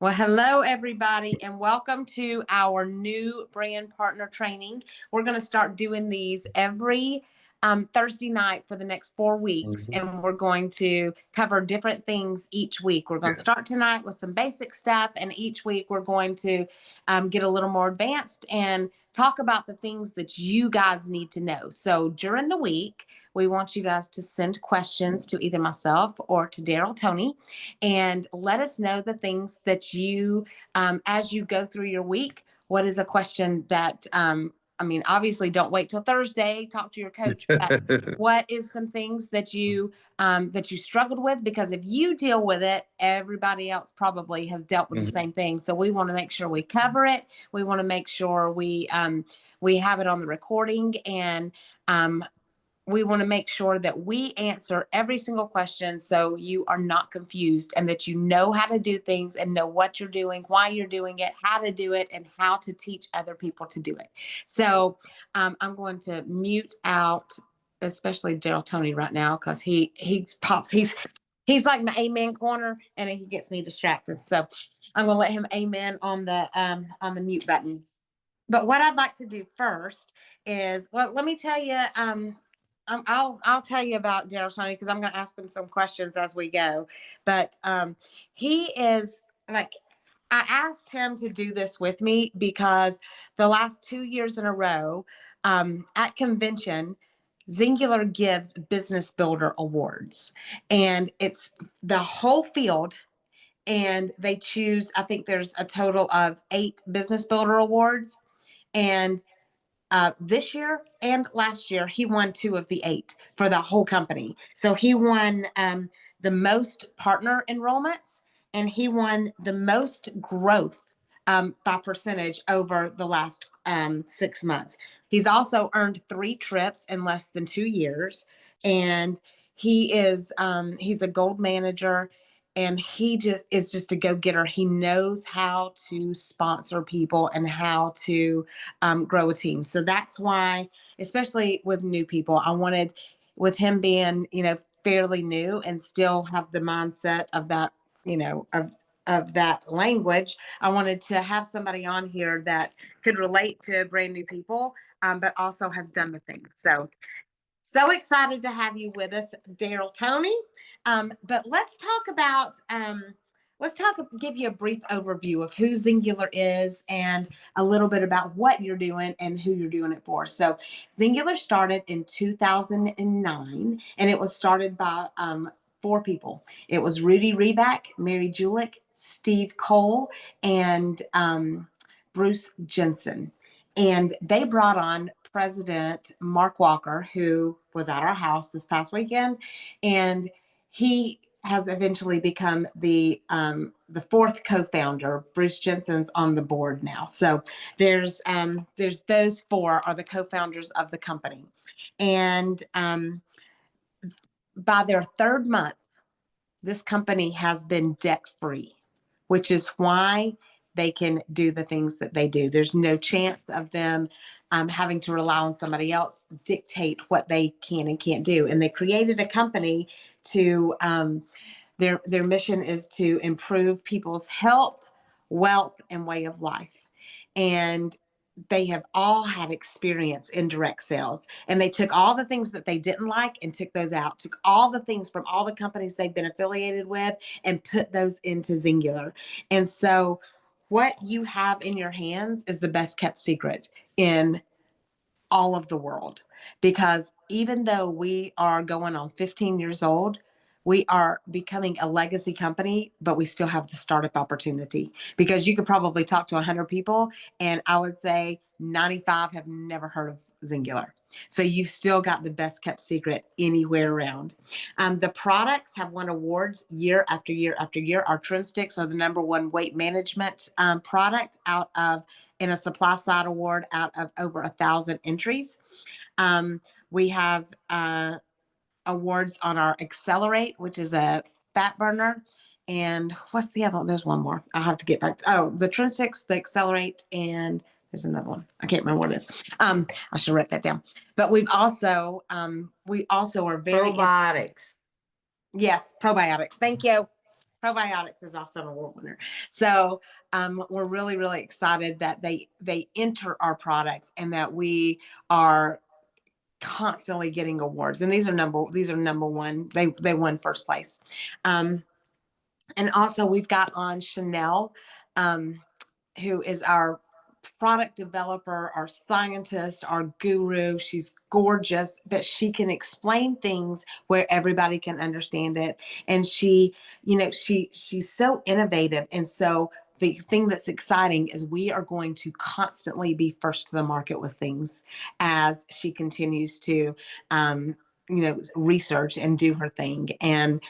Well, hello, everybody, and welcome to our new brand partner training. We're going to start doing these every Thursday night for the next 4 weeks, Mhm. and we're going to cover different things each week. We're going to Yeah. start tonight with some basic stuff, and each week we're going to get a little more advanced and talk about the things that you guys need to know. So during the week, we want you guys to send questions to either myself or to Daryl Tony and let us know the things that you, as you go through your week, what is a question that, obviously don't wait till Thursday, talk to your coach, but what is some things that you struggled with? Because if you deal with it, everybody else probably has dealt with the Mhm. same thing. So we want to make sure we cover it. We want to make sure we have it on the recording, and um, we want to make sure that we answer every single question so you are not confused and that you know how to do things and know what you're doing, why you're doing it, how to do it, and how to teach other people to do it. So I'm going to mute out, especially Daryl Tony right now, because he pops. He's like my amen corner, and he gets me distracted. So I'm going to let him amen on the mute button. But what I'd like to do first is, well, let me tell you, I'll tell you about Daryl Tony because I'm going to ask them some questions as we go. But he is like, I asked him to do this with me because the last 2 years in a row at convention, Zingular gives Business Builder Awards, and it's the whole field, and they choose, I think there's a total of 8 Business Builder Awards, and this year and last year, he won 2 of the 8 for the whole company. So he won the most partner enrollments, and he won the most growth by percentage over the last 6 months. He's also earned 3 trips in less than 2 years, and he's a gold manager, and he just is just a go-getter. He knows how to sponsor people and how to grow a team. So that's why, especially with new people, I wanted, with him being, fairly new and still have the mindset of that, of that language. I wanted to have somebody on here that could relate to brand new people, but also has done the thing. So excited to have you with us, Daryl Tony. But give you a brief overview of who Zingular is and a little bit about what you're doing and who you're doing it for. So Zingular started in 2009, and it was started by 4 people. It was Rudy Reback, Mary Julick, Steve Cole, and Bruce Jensen. And they brought on President Mark Walker, who was at our house this past weekend, and he has eventually become the 4th co-founder. Bruce Jensen's on the board now. So there's those 4 are the co-founders of the company, and by their 3rd month, this company has been debt free, which is why they can do the things that they do. There's no chance of them having to rely on somebody else dictate what they can and can't do. And they created a company to their mission is to improve people's health, wealth, and way of life. And they have all had experience in direct sales, and they took all the things that they didn't like and took those out, took all the things from all the companies they've been affiliated with and put those into Zingular. And so what you have in your hands is the best kept secret in all of the world, because even though we are going on 15 years old, we are becoming a legacy company, but we still have the startup opportunity, because you could probably talk to 100 people, and I would say 95 have never heard of Zingular. So you've still got the best kept secret anywhere around. The products have won awards year after year after year. Our trim sticks are the #1 weight management product out of, in a supply side award, out of over 1,000 entries. We have awards on our Accelerate, which is a fat burner. And what's the other one? There's one more. I'll have to get back to, the trim sticks, the Accelerate, and there's another one. I can't remember what it is. I should write that down. But we also are very Probiotics. yes, probiotics. Thank you. Probiotics is also an award winner. So we're really, really excited that they enter our products and that we are constantly getting awards. And these are number one. They won first place. And also we've got on Chanel, um, who is our product developer, our scientist, our guru. She's gorgeous, but she can explain things where everybody can understand it. And she's so innovative. And so the thing that's exciting is we are going to constantly be first to the market with things as she continues to research and do her thing. And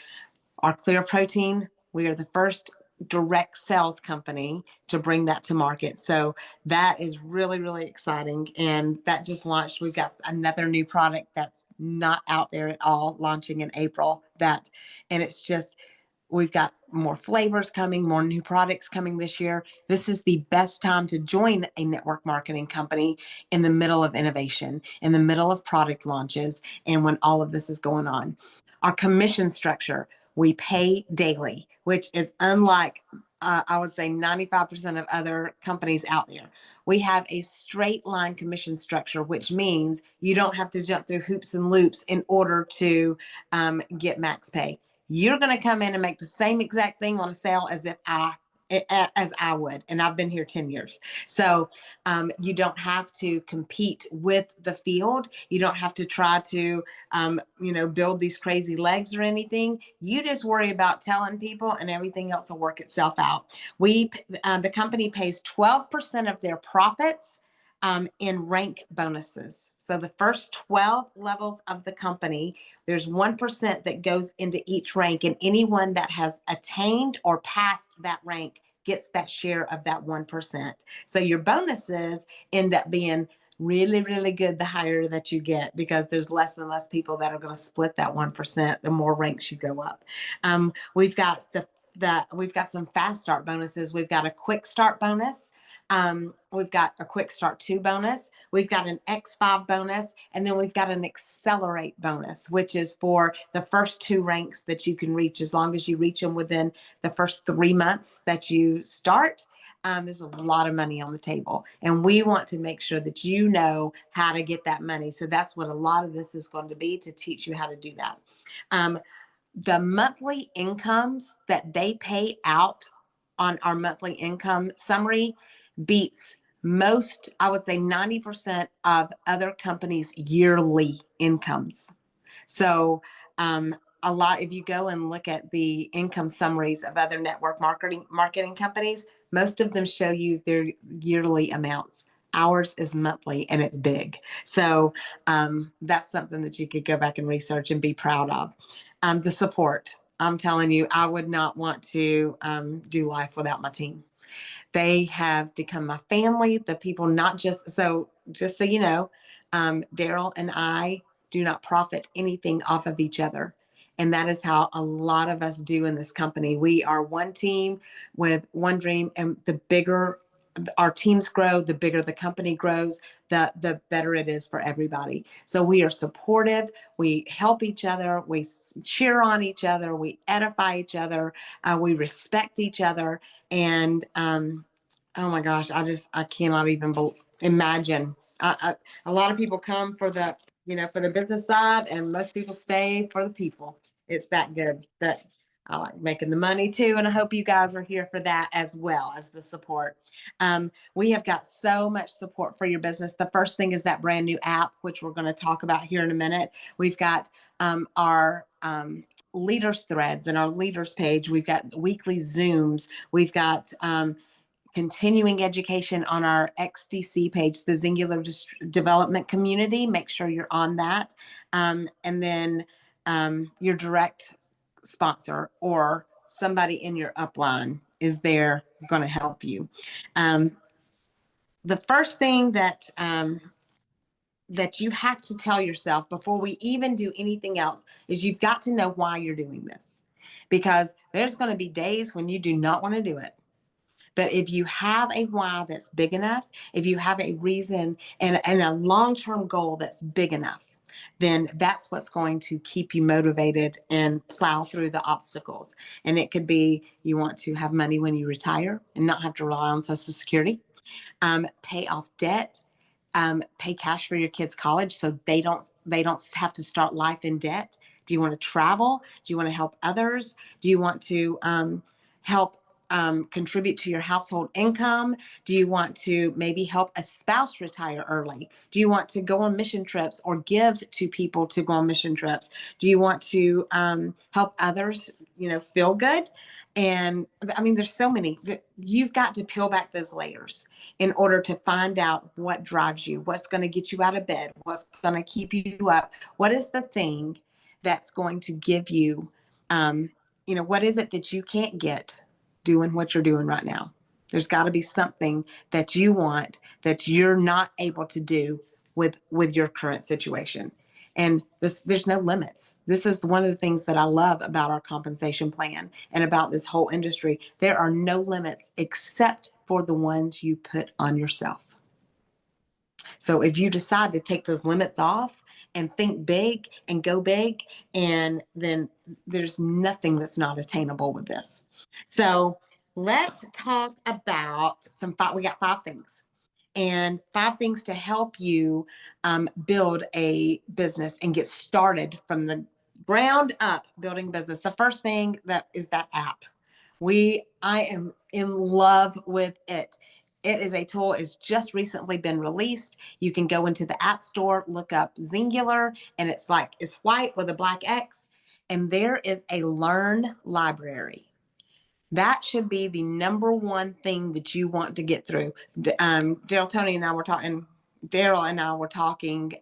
our clear protein, we are the first direct sales company to bring that to market. So that is really, really exciting. And that just launched. We've got another new product that's not out there at all, launching in April. And it's just, we've got more flavors coming, more new products coming this year. This is the best time to join a network marketing company in the middle of innovation, in the middle of product launches, and when all of this is going on. Our commission structure, we pay daily, which is unlike, I would say, 95% of other companies out there. We have a straight line commission structure, which means you don't have to jump through hoops and loops in order to get max pay. You're going to come in and make the same exact thing on a sale as I would. And I've been here 10 years. So you don't have to compete with the field. You don't have to try to, build these crazy legs or anything. You just worry about telling people and everything else will work itself out. The company pays 12% of their profits in rank bonuses. So the first 12 levels of the company, there's 1% that goes into each rank, and anyone that has attained or passed that rank gets that share of that 1%. So your bonuses end up being really, really good the higher that you get, because there's less and less people that are going to split that 1% the more ranks you go up. We've got we've got some fast start bonuses. We've got a quick start bonus. We've got a quick start 2 bonus. We've got an X5 bonus, and then we've got an accelerate bonus, which is for the first 2 ranks that you can reach as long as you reach them within the first 3 months that you start. There's a lot of money on the table, and we want to make sure that you know how to get that money. So that's what a lot of this is going to be, to teach you how to do that. The monthly incomes that they pay out on our monthly income summary beats most, I would say 90% of other companies' yearly incomes. So if you go and look at the income summaries of other network marketing companies, most of them show you their yearly amounts. Ours is monthly, and it's big. So that's something that you could go back and research and be proud of. The support. I'm telling you, I would not want to do life without my team. They have become my family. The people, just so you know, Daryl and I do not profit anything off of each other. And that is how a lot of us do in this company. We are one team with one dream, and the bigger our teams grow, the bigger the company grows, the better it is for everybody. So we are supportive. We help each other. We cheer on each other. We edify each other. We respect each other. And oh my gosh, I cannot even imagine. A lot of people come for the business side, and most people stay for the people. It's that good. I like making the money too, and I hope you guys are here for that as well as the support. We have got so much support for your business. The first thing is that brand new app, which we're going to talk about here in a minute. We've got our leaders threads and our leaders page. We've got weekly Zooms. We've got continuing education on our XDC page, the Singular Development Community. Make sure you're on that. And then your direct sponsor or somebody in your upline is there going to help you. The first thing that you have to tell yourself before we even do anything else is you've got to know why you're doing this, because there's going to be days when you do not want to do it. But if you have a why that's big enough, if you have a reason and a long-term goal that's big enough, then that's what's going to keep you motivated and plow through the obstacles. And it could be you want to have money when you retire and not have to rely on Social Security, pay off debt, pay cash for your kids' college so they don't have to start life in debt. Do you want to travel? Do you want to help others? Do you want to help contribute to your household income? Do you want to maybe help a spouse retire early? Do you want to go on mission trips or give to people to go on mission trips? Do you want to help others, feel good? And I mean, there's so many that you've got to peel back those layers in order to find out what drives you, what's going to get you out of bed, what's going to keep you up, what is the thing that's going to give you, what is it that you can't get doing what you're doing right now? There's got to be something that you want that you're not able to do with your current situation. And there's no limits. This is one of the things that I love about our compensation plan and about this whole industry. There are no limits except for the ones you put on yourself. So if you decide to take those limits off and think big and go big, and then there's nothing that's not attainable with this. So let's talk about we got 5 things. And 5 things to help you build a business and get started from the ground up building business. The first thing is that app. I am in love with it. It is a tool. It's just recently been released. You can go into the App Store, look up Zingular, and it's white with a black X, and there is a Learn library. That should be the number one thing that you want to get through. Daryl and I were talking,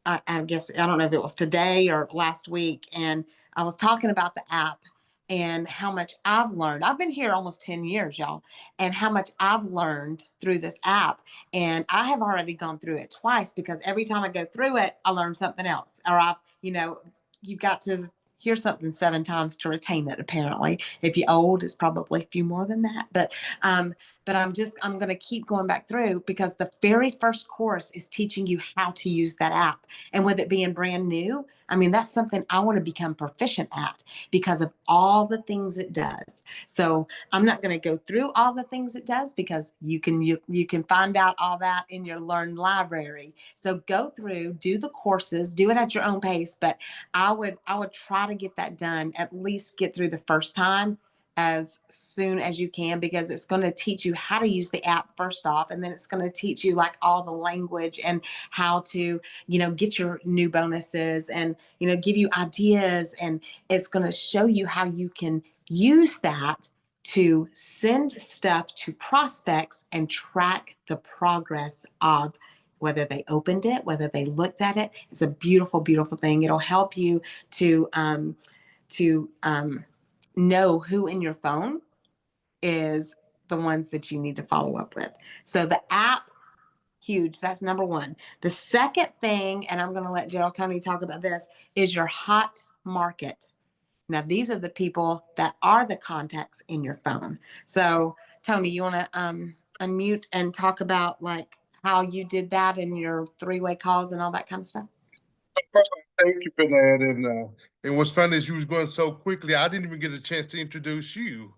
I guess, I don't know if it was today or last week, and I was talking about the app and how much I've learned. I've been here almost 10 years, y'all, and how much I've learned through this app. And I have already gone through it twice because every time I go through it, I learn something else. Or you've got to hear something 7 times to retain it, apparently. If you're old, it's probably a few more than that. But I'm going to keep going back through because the very first course is teaching you how to use that app. And with it being brand new, I mean, that's something I want to become proficient at because of all the things it does. So I'm not going to go through all the things it does because you can find out all that in your Learn library. So go through, do the courses, do it at your own pace. But I would try to get that done, at least get through the first time as soon as you can, because it's going to teach you how to use the app first off, and then it's going to teach you like all the language and how to get your new bonuses and give you ideas, and it's going to show you how you can use that to send stuff to prospects and track the progress of whether they opened it, whether they looked at it. It's a beautiful, beautiful thing. It'll help you to know who in your phone is the ones that you need to follow up with. So the app, huge. That's number one. The second thing, and I'm going to let Gerald Tony talk about this, is your hot market. Now, these are the people that are the contacts in your phone. So, Tony, you want to unmute and talk about like how you did that in your 3-way calls and all that kind of stuff? First of all, thank you for that. And what's funny is you was going so quickly, I didn't even get a chance to introduce you.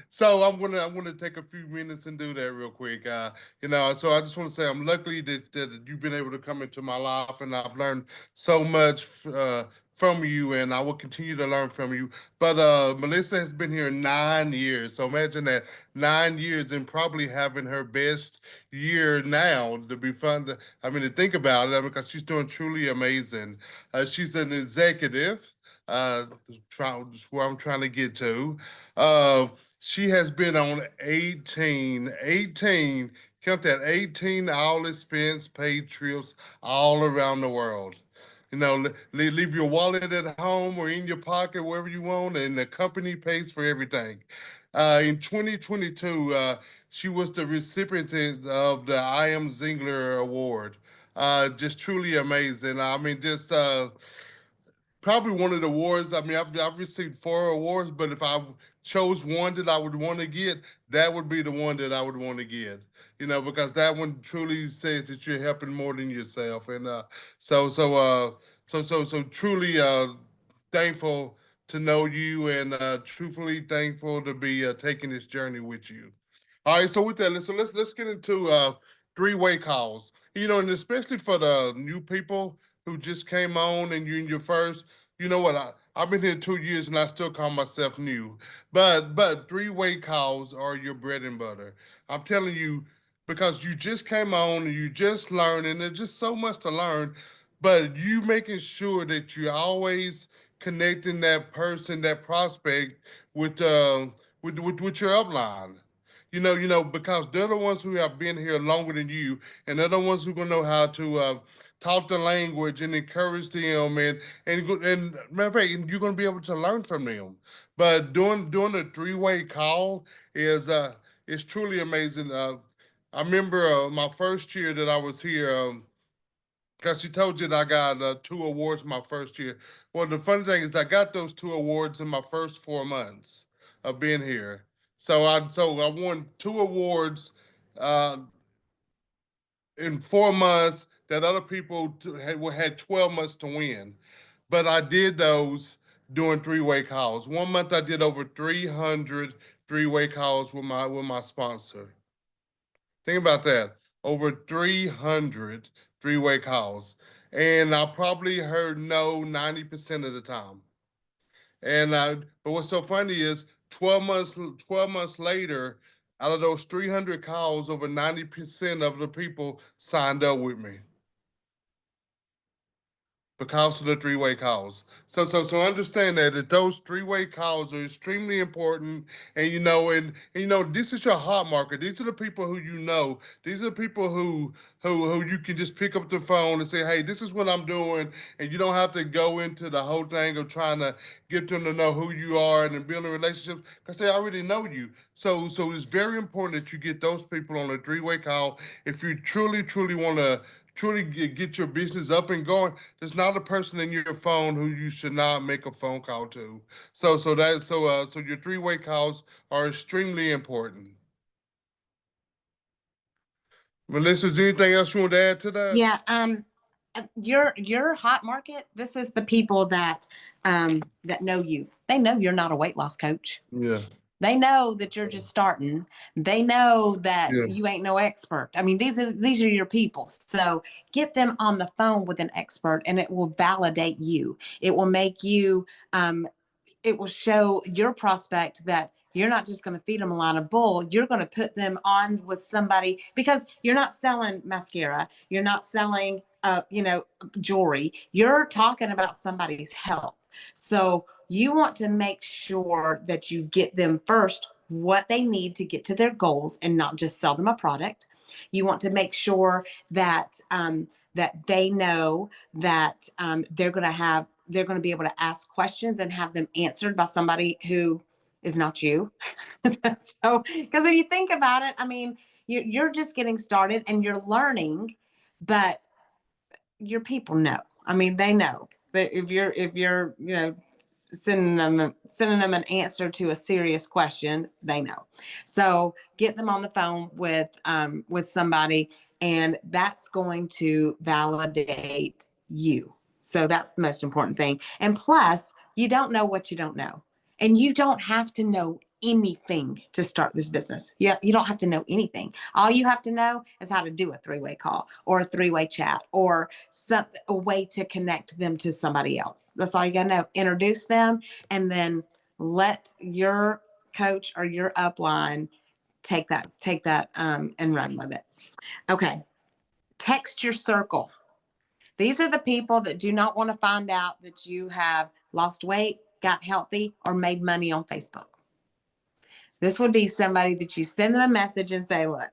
So I'm gonna take a few minutes and do that real quick. So I just want to say I'm lucky that you've been able to come into my life, and I've learned so much from you, and I will continue to learn from you. But Melissa has been here 9 years, so imagine that, 9 years, and probably having her best year now. To be fun to think about it, because she's doing truly amazing. She's an executive. That's where I'm trying to get to. She has been on 18, count that, 18 all expense paid trips all around the world. Leave your wallet at home or in your pocket, wherever you want, and the company pays for everything. In 2022, she was the recipient of the I Am Zingler Award. Just truly amazing. probably one of the awards. I mean, I've received 4 awards, but if I chose one that I would want to get, that would be the one that I would want to get. You know, because that one truly says that you're helping more than yourself, and so truly thankful to know you, and truthfully thankful to be taking this journey with you. All right, so with that, let's get into three-way calls. You know, and especially for the new people who just came on and you're in your first. You know what? I've been here 2 years and I still call myself new. But three-way calls are your bread and butter. I'm telling you, because you just came on and you just learning. There's just so much to learn, but you making sure that you're always connecting that person, that prospect with with your upline. Because they're the ones who have been here longer than you, and they're the ones who gonna know how to talk the language and encourage them, and matter of fact, you're gonna be able to learn from them. But doing a three-way call is truly amazing. I remember my first year that I was here. Because she told you that I got 2 awards my first year. Well, the funny thing is, I got those 2 awards in my first 4 months of being here. So I won 2 awards uh, in 4 months that other people had 12 months to win. But I did those doing three-way calls. 1 month I did over 300 three-way calls with my sponsor. Think about that. Over 300 three-way calls. And I probably heard no 90% of the time. But what's so funny is 12 months later, out of those 300 calls, over 90% of the people signed up with me because of the three-way calls. So understand that those three-way calls are extremely important, and this is your hot market. These are the people who you know. These are the people who you can just pick up the phone and say, hey, this is what I'm doing, and you don't have to go into the whole thing of trying to get them to know who you are and building relationships because they already know you. So it's very important that you get those people on a three-way call if you truly want to truly get your business up and going. There's not a person in your phone who you should not make a phone call to. So your three-way calls are extremely important. Melissa, is there anything else you want to add to that? Yeah, your hot market, this is the people that know you. They know you're not a weight loss coach. Yeah, They know that you're just starting. They know that yeah, you ain't no expert. I mean, these are your people. So get them on the phone with an expert, and it will validate you. It will make you it will show your prospect that you're not just going to feed them a lot of bull. You're going to put them on with somebody, because you're not selling mascara. You're not selling, jewelry. You're talking about somebody's health. So you want to make sure that you get them first what they need to get to their goals and not just sell them a product. You want to make sure that that they know that they're going to be able to ask questions and have them answered by somebody who is not you. So, because if you think about it, I mean, you're just getting started and you're learning, but your people know. I mean, they know that if you're sending them an answer to a serious question, they know. So get them on the phone with somebody, and that's going to validate you. So that's the most important thing. And plus, you don't know what you don't know. And you don't have to know anything to start this business. Yeah, you don't have to know anything. All you have to know is how to do a three-way call or a three-way chat or a way to connect them to somebody else. That's all you got to know. Introduce them, and then let your coach or your upline take that and run with it. Okay. Text your circle. These are the people that do not want to find out that you have lost weight, got healthy, or made money on Facebook. This would be somebody that you send them a message and say, look,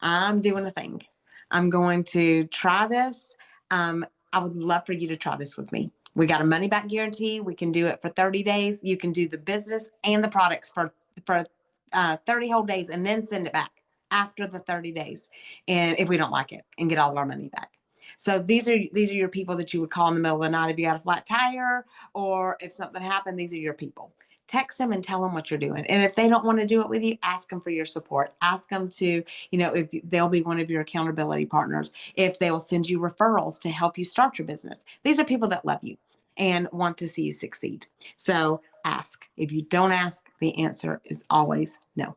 I'm doing a thing. I'm going to try this. I would love for you to try this with me. We got a money back guarantee. We can do it for 30 days. You can do the business and the products for 30 whole days, and then send it back after the 30 days. And if we don't like it, and get all of our money back. So these are your people that you would call in the middle of the night if you got a flat tire, or if something happened. These are your people. Text them and tell them what you're doing. And if they don't want to do it with you, ask them for your support. Ask them to, if they'll be one of your accountability partners, if they will send you referrals to help you start your business. These are people that love you and want to see you succeed. So ask. If you don't ask, the answer is always no.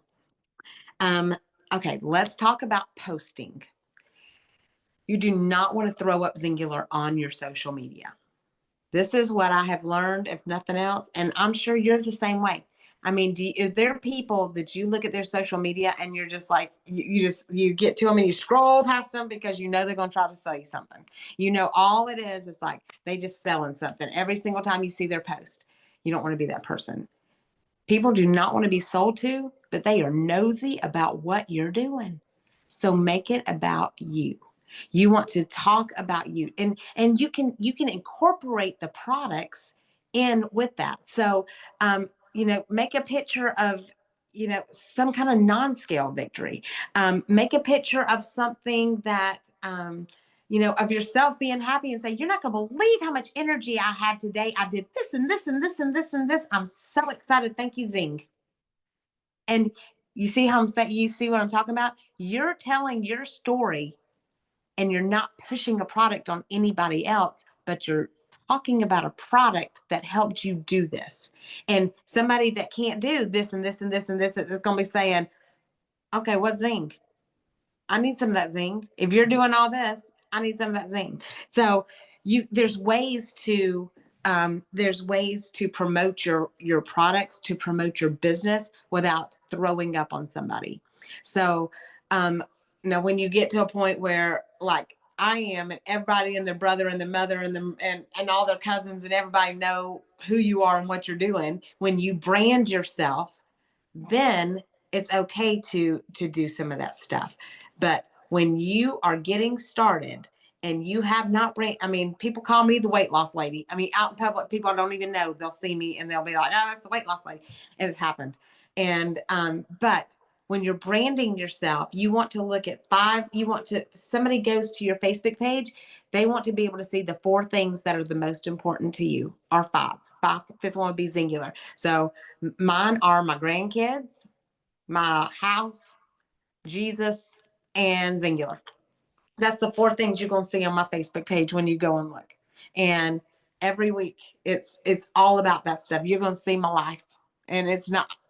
Okay, let's talk about posting. You do not want to throw up Zingular on your social media. This is what I have learned, if nothing else, and I'm sure you're the same way. I mean, are there people that you look at their social media and you're just like, you get to them and you scroll past them because you know they're going to try to sell you something. All it is like they just selling something every single time you see their post. You don't want to be that person. People do not want to be sold to, but they are nosy about what you're doing. So make it about you. You want to talk about you, and you can incorporate the products in with that. So, make a picture of, some kind of non-scale victory. Make a picture of something that, of yourself being happy, and say, you're not going to believe how much energy I had today. I did this and this and this and this and this. I'm so excited. Thank you, Zing. And you see how I'm saying, you see what I'm talking about? You're telling your story, and you're not pushing a product on anybody else, but you're talking about a product that helped you do this. And somebody that can't do this and this and this and this is going to be saying, okay, what Zing? I need some of that Zing. If you're doing all this, I need some of that Zing. So there's ways to promote your products, to promote your business without throwing up on somebody. So when you get to a point where, like I am, and everybody and their brother and their mother and all their cousins and everybody know who you are and what you're doing, when you brand yourself, then it's okay to do some of that stuff. But when you are getting started and you have not people call me the weight loss lady. Out in public, people I don't even know, they'll see me and they'll be like, oh, that's the weight loss lady. And it's happened. And, but when you're branding yourself, you want to look at somebody goes to your Facebook page, they want to be able to see the 4 things that are the most important to you, or 5. Fifth one would be Zingular. So mine are my grandkids, my house, Jesus, and Zingular. That's the 4 things you're going to see on my Facebook page when you go and look. And every week it's all about that stuff. You're going to see my life, and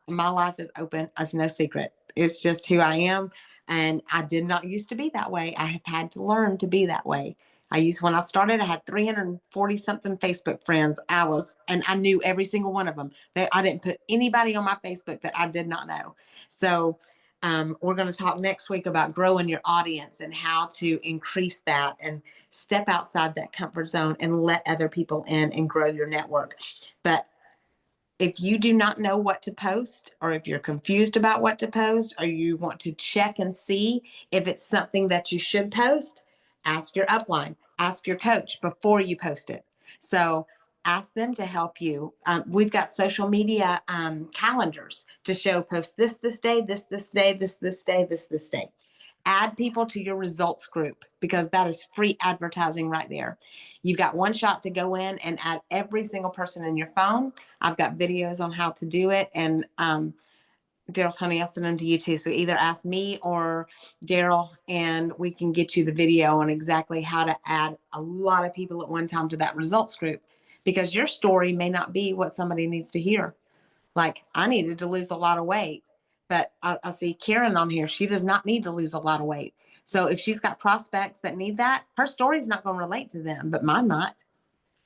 my life is open. It's no secret. It's just who I am. And I did not used to be that way. I have had to learn to be that way. When I started, I had 340 something Facebook friends. And I knew every single one of them. I didn't put anybody on my Facebook that I did not know. So we're going to talk next week about growing your audience and how to increase that and step outside that comfort zone and let other people in and grow your network. But if you do not know what to post, or if you're confused about what to post, or you want to check and see if it's something that you should post, ask your upline, ask your coach before you post it. So ask them to help you. We've got social media calendars to show post this day, this day, this day, this day. Add people to your results group, because that is free advertising right there. You've got one shot to go in and add every single person in your phone. I've got videos on how to do it. And Daryl, Tony, I'll send them to you too. So either ask me or Daryl, and we can get you the video on exactly how to add a lot of people at one time to that results group, because your story may not be what somebody needs to hear. Like, I needed to lose a lot of weight, but I see Karen on here. She does not need to lose a lot of weight. So if she's got prospects that need that, her story is not going to relate to them, but mine might,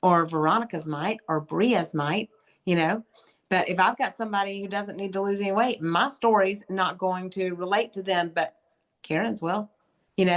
or Veronica's might, or Bria's might, But if I've got somebody who doesn't need to lose any weight, my story's not going to relate to them, but Karen's will,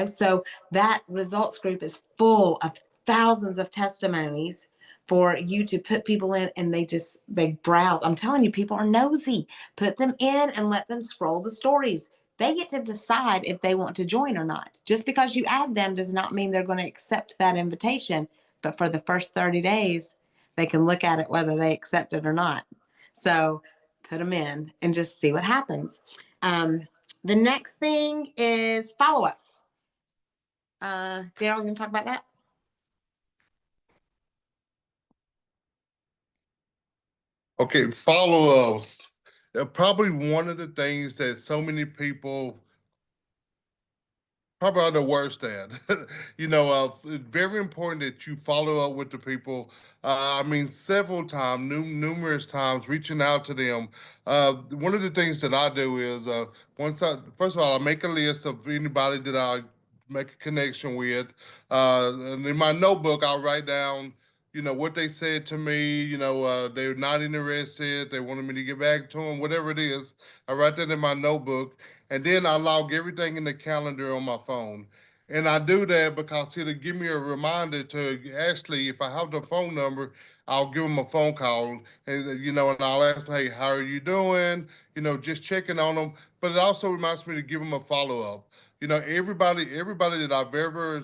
So that results group is full of thousands of testimonies for you to put people in, and they browse. I'm telling you, people are nosy. Put them in and let them scroll the stories. They get to decide if they want to join or not. Just because you add them does not mean they're going to accept that invitation. But for the first 30 days, they can look at it whether they accept it or not. So put them in and just see what happens. The next thing is follow-ups. Daryl, you want to talk about that? Okay, follow-ups. Probably one of the things that so many people probably are the worst at. It's very important that you follow up with the people. I mean, several times, numerous times, reaching out to them. One of the things that I do is first of all, I make a list of anybody that I make a connection with. And in my notebook, I'll write down, what they said to me. They're not interested. They wanted me to get back to them, whatever it is. I write that in my notebook, and then I log everything in the calendar on my phone. And I do that because it'll give me a reminder to actually, if I have the phone number, I'll give them a phone call, and I'll ask them, hey, how are you doing? Just checking on them. But it also reminds me to give them a follow up. Everybody that I've ever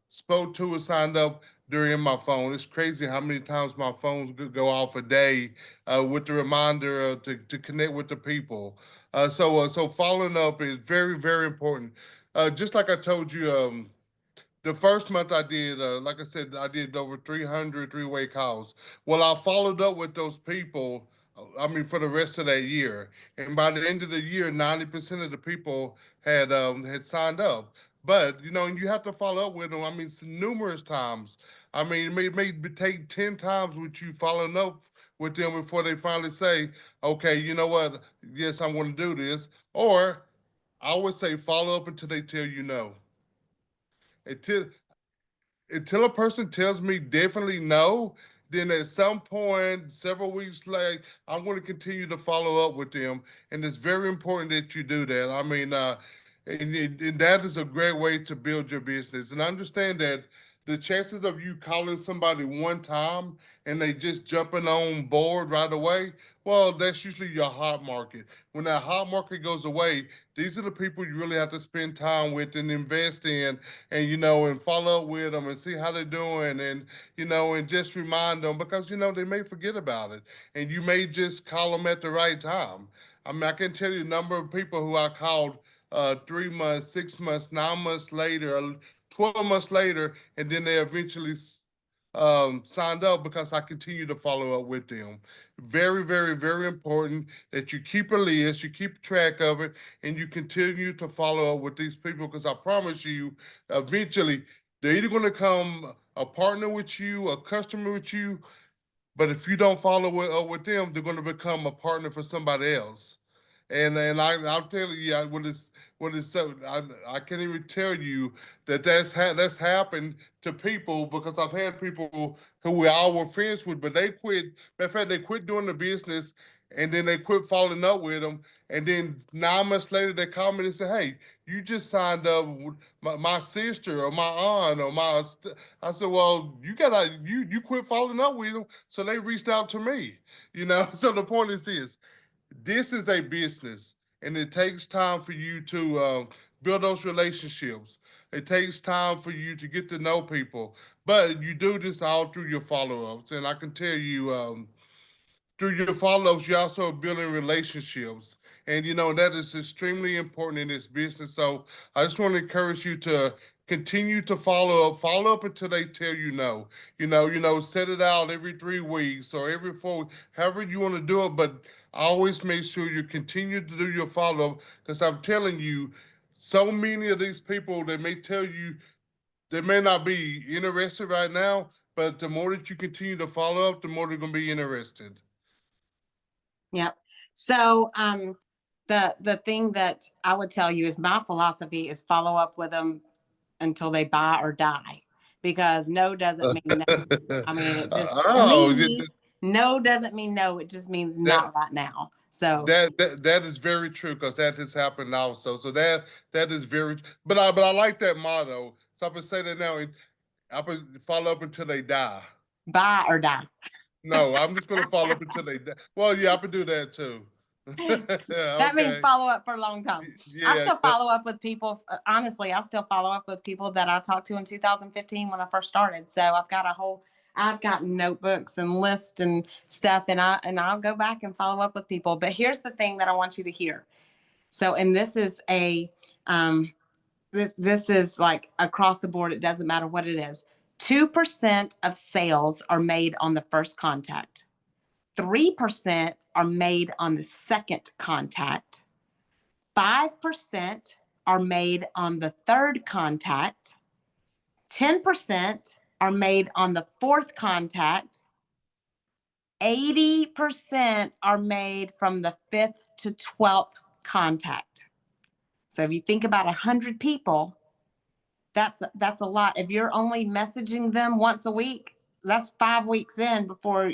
spoke to or signed up during my phone. It's crazy how many times my phones go off a day with the reminder to connect with the people. So following up is very, very important. Just like I told you, the first month I did, like I said, I did over 300 three-way calls. Well, I followed up with those people, I mean, for the rest of that year. And by the end of the year, 90% of the people had signed up. But, and you have to follow up with them, I mean, numerous times. I mean, it may take 10 times with you following up with them before they finally say, okay, you know what? Yes, I'm going to do this. Or I always say follow up until they tell you no. Until until a person tells me definitely no, then at some point, several weeks later, I'm going to continue to follow up with them. And it's very important that you do that. I mean, and that is a great way to build your business. And understand that the chances of you calling somebody one time and they just jumping on board right away, well, that's usually your hot market. When that hot market goes away, these are the people you really have to spend time with and invest in, and and follow up with them and see how they're doing, and and just remind them, because they may forget about it, and you may just call them at the right time. I mean, I can tell you the number of people who I called 3 months, 6 months, 9 months later, 12 months later, and then they eventually signed up because I continue to follow up with them. Very, very, very important that you keep a list, you keep track of it, and you continue to follow up with these people, because I promise you, eventually, they're either going to come a partner with you, a customer with you, but if you don't follow up with them, they're going to become a partner for somebody else. And I'm telling you, what is so I can't even tell you that that's happened to people, because I've had people who we all were friends with, but they quit. Matter of fact, they quit doing the business, and then they quit following up with them. And then 9 months later, they call me and say, "Hey, you just signed up with my sister or my aunt or my." I said, "Well, you quit following up with them, so they reached out to me." So the point is this is a business, and it takes time for you to build those relationships. It takes time for you to get to know people, but you do this all through your follow-ups. And I can tell you, through your follow-ups, you're also building relationships. And that is extremely important in this business. So I just want to encourage you to continue to follow up until they tell you no. Set it out every 3 weeks or every 4, however you want to do it, but always make sure you continue to do your follow-up, because I'm telling you, so many of these people that may tell you they may not be interested right now, but the more that you continue to follow up, the more they're going to be interested. Yep. So the thing that I would tell you is my philosophy is follow up with them until they buy or die, because no doesn't mean no. I mean, it just, for Oh, me, no doesn't mean no. It just means that not right now. So that is very true, because that has happened also. So that is very. But I like that motto. So I'm gonna say that now. I'm gonna follow up until they die. buy or die. No, I'm just gonna follow up until they die. Well, yeah, I could do that too. That means Okay. follow up for a long time. I Yeah. still follow up with people. Honestly, I still follow up with people that I talked to in 2015 when I first started. So I've got notebooks and lists and stuff, and I'll go back and follow up with people. But here's the thing that I want you to hear. So, and this is this is like across the board. It doesn't matter what it is. 2% of sales are made on the first contact. 3% are made on the second contact. 5% are made on the third contact. 10% are made on the fourth contact. 80% are made from the 5th to 12th contact. So if you think about 100 people, that's a lot. If you're only messaging them once a week, that's 5 weeks in before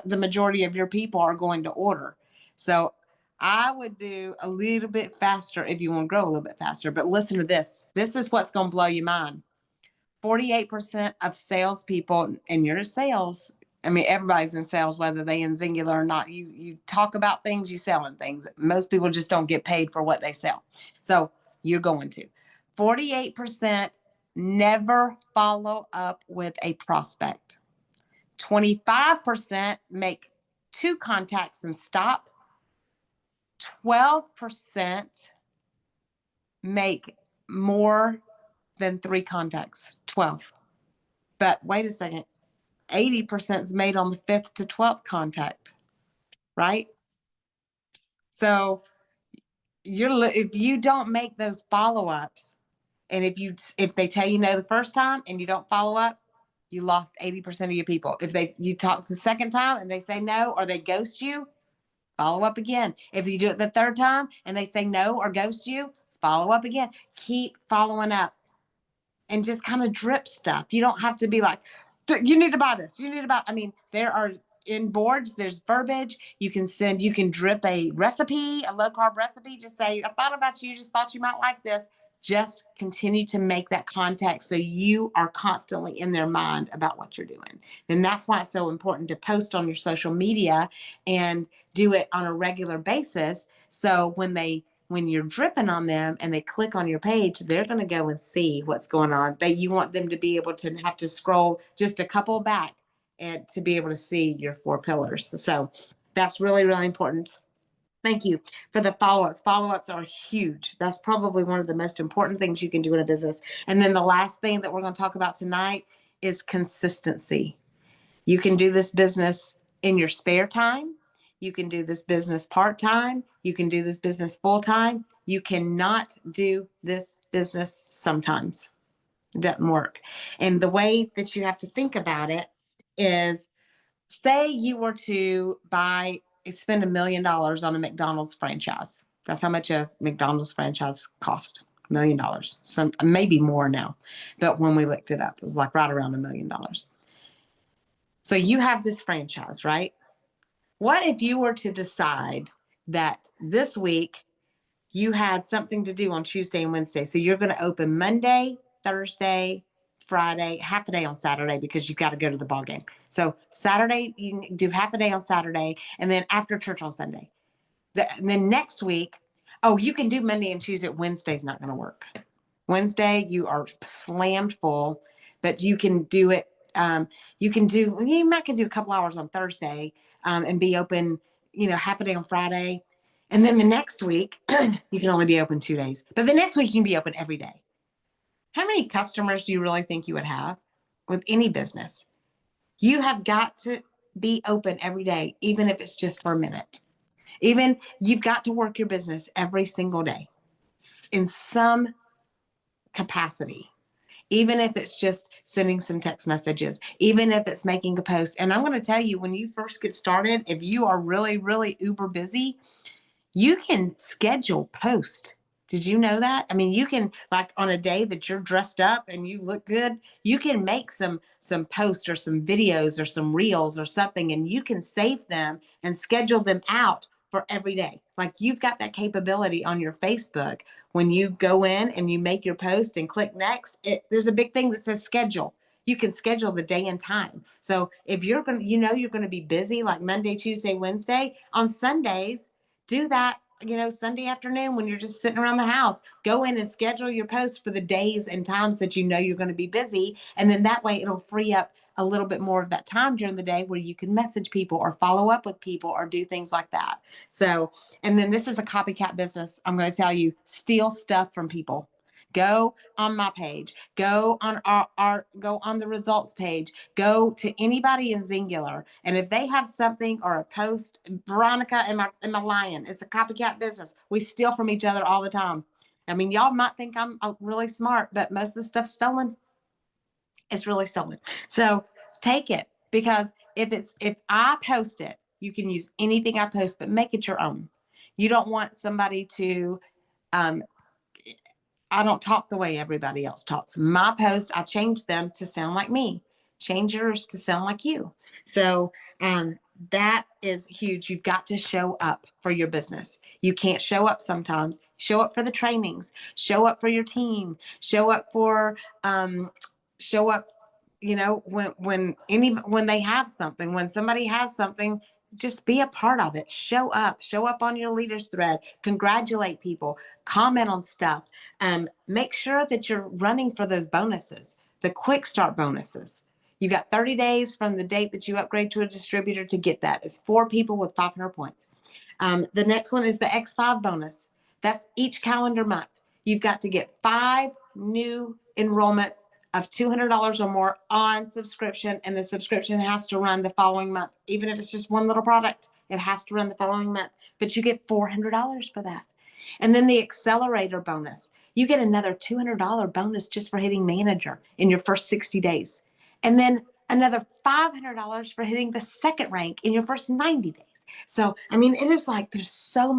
the majority of your people are going to order. So I would do a little bit faster if you want to grow a little bit faster. But listen to this. This is what's going to blow your mind. 48% of salespeople, and you're in sales. I mean, everybody's in sales, whether they in Singular or not. You talk about things, you selling things. Most people just don't get paid for what they sell. So you're going to. 48% never follow up with a prospect. 25% make 2 contacts and stop. 12% make more than 3 contacts. 12. But wait a second. 80% is made on the 5th to 12th contact, right? So if you don't make those follow-ups, and if they tell you no the first time and you don't follow up, you lost 80% of your people. If you talk the second time and they say no or they ghost you, follow up again. If you do it the third time and they say no or ghost you, follow up again. Keep following up and just kind of drip stuff. You don't have to be like, you need to buy this. You need to buy. I mean, there are in boards, there's verbiage. You can drip a recipe, a low carb recipe. Just say, I thought about you, just thought you might like this. Just continue to make that contact so you are constantly in their mind about what you're doing. And that's why it's so important to post on your social media and do it on a regular basis. So when you're dripping on them and they click on your page, they're going to go and see what's going on. You want them to be able to have to scroll just a couple back and to be able to see your 4 pillars. So that's really, really important. Thank you for the follow-ups. Follow-ups are huge. That's probably one of the most important things you can do in a business. And then the last thing that we're going to talk about tonight is consistency. You can do this business in your spare time. You can do this business part-time. You can do this business full-time. You cannot do this business sometimes. It doesn't work. And the way that you have to think about it is, say you were to spend $1 million on a McDonald's franchise. That's how much a McDonald's franchise cost. $1 million. Some maybe more now. But when we looked it up, it was like right around $1 million. So you have this franchise, right? What if you were to decide that this week you had something to do on Tuesday and Wednesday? So you're going to open Monday, Thursday, Friday, half a day on Saturday because you've got to go to the ball game. So Saturday, you can do half a day on Saturday and then after church on Sunday. And then next week, you can do Monday and Tuesday. Wednesday's not going to work. Wednesday, you are slammed full, but you can do it. You might can do a couple hours on Thursday and be open, half a day on Friday. And then the next week, you can only be open 2 days. But the next week, you can be open every day. How many customers do you really think you would have with any business? You have got to be open every day, even if it's just for a minute. Even you've got to work your business every single day in some capacity. Even if it's just sending some text messages, even if it's making a post. And I'm going to tell you, when you first get started, if you are really, really uber busy, you can schedule post. Did you know that? I mean, you can, like, on a day that you're dressed up and you look good, you can make some posts or some videos or some reels or something, and you can save them and schedule them out for every day. Like, you've got that capability on your Facebook. When you go in and you make your post and click next, there's a big thing that says schedule. You can schedule the day and time. So if you're going to, you're going to be busy like Monday, Tuesday, Wednesday, on Sundays, do that, Sunday afternoon when you're just sitting around the house. Go in and schedule your post for the days and times that you're going to be busy. And then that way it'll free up a little bit more of that time during the day where you can message people or follow up with people or do things like that. So, and then this is a copycat business. I'm going to tell you, steal stuff from people. Go on my page, go on go on the results page, go to anybody in Singular. And if they have something or a post, Veronica and my lion, it's a copycat business. We steal from each other all the time. I mean, y'all might think I'm really smart, but most of the stuff's stolen. It's really stolen. So take it, because if I post it, you can use anything I post, but make it your own. You don't want somebody to, I don't talk the way everybody else talks. My post, I change them to sound like me. Change yours to sound like you. So that is huge. You've got to show up for your business. You can't show up sometimes. Show up for the trainings. Show up for your team. Show up for show up. You know, when they have something, when somebody has something, just be a part of it. Show up on your leaders thread, congratulate people, comment on stuff. Make sure that you're running for those bonuses, the quick start bonuses. You got 30 days from the date that you upgrade to a distributor to get that. It's 4 people with 500 points. The next one is the X5 bonus. That's each calendar month. You've got to get 5 new enrollments of $200 or more on subscription, and the subscription has to run the following month. Even if it's just one little product, it has to run the following month, but you get $400 for that. And then the accelerator bonus, you get another $200 bonus just for hitting manager in your first 60 days. And then another $500 for hitting the second rank in your first 90 days. So, I mean, it is like there's so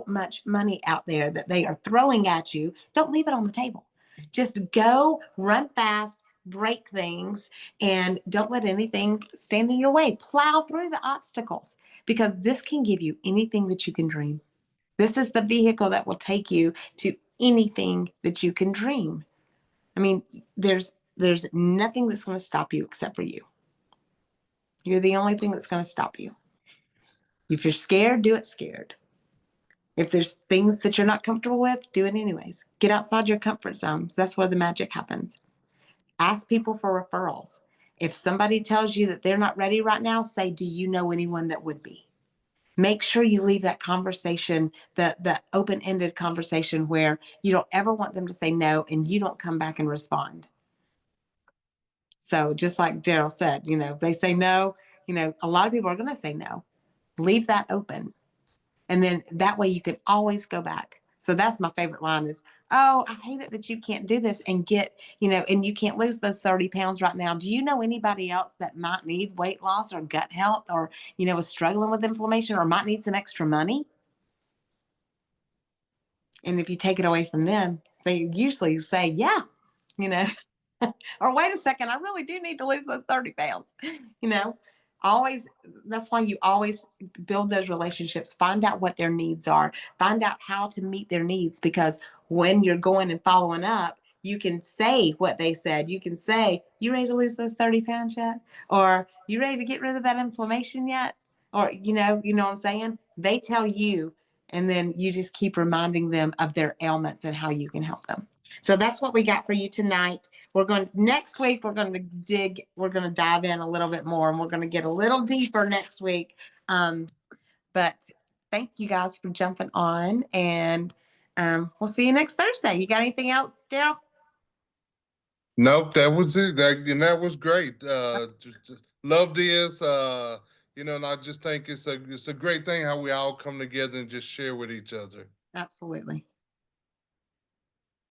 much money out there that they are throwing at you. Don't leave it on the table. Just go, run fast, break things, and don't let anything stand in your way. Plow through the obstacles, because this can give you anything that you can dream. This is the vehicle that will take you to anything that you can dream. I mean, there's nothing that's going to stop you except for you. You're the only thing that's going to stop you. If you're scared, do it scared. If there's things that you're not comfortable with, do it anyways. Get outside your comfort zone. That's where the magic happens. Ask people for referrals. If somebody tells you that they're not ready right now, say, do you know anyone that would be? Make sure you leave that conversation, the open-ended conversation, where you don't ever want them to say no and you don't come back and respond. So just like Daryl said, you know, if they say no, you know, a lot of people are going to say no. Leave that open. And then that way you can always go back. So that's my favorite line is, oh, I hate it that you can't do this and get, you know, and you can't lose those 30 pounds right now. Do you know anybody else that might need weight loss or gut health, or, you know, is struggling with inflammation, or might need some extra money? And if you take it away from them, they usually say, yeah, you know, or wait a second, I really do need to lose those 30 pounds, you know. Always, that's why you always build those relationships. Find out what their needs are. Find out how to meet their needs, because when you're going and following up, you can say what they said. You can say, you ready to lose those 30 pounds yet? Or you ready to get rid of that inflammation yet? Or, you know what I'm saying? They tell you, and then you just keep reminding them of their ailments and how you can help them. So that's what we got for you tonight. Next week, we're going to dive in a little bit more, and we're going to get a little deeper next week. But thank you guys for jumping on, and we'll see you next Thursday. You got anything else, Daryl? Nope, that was it. That was great. Just love this. You know, and I just think it's a great thing how we all come together and just share with each other. Absolutely.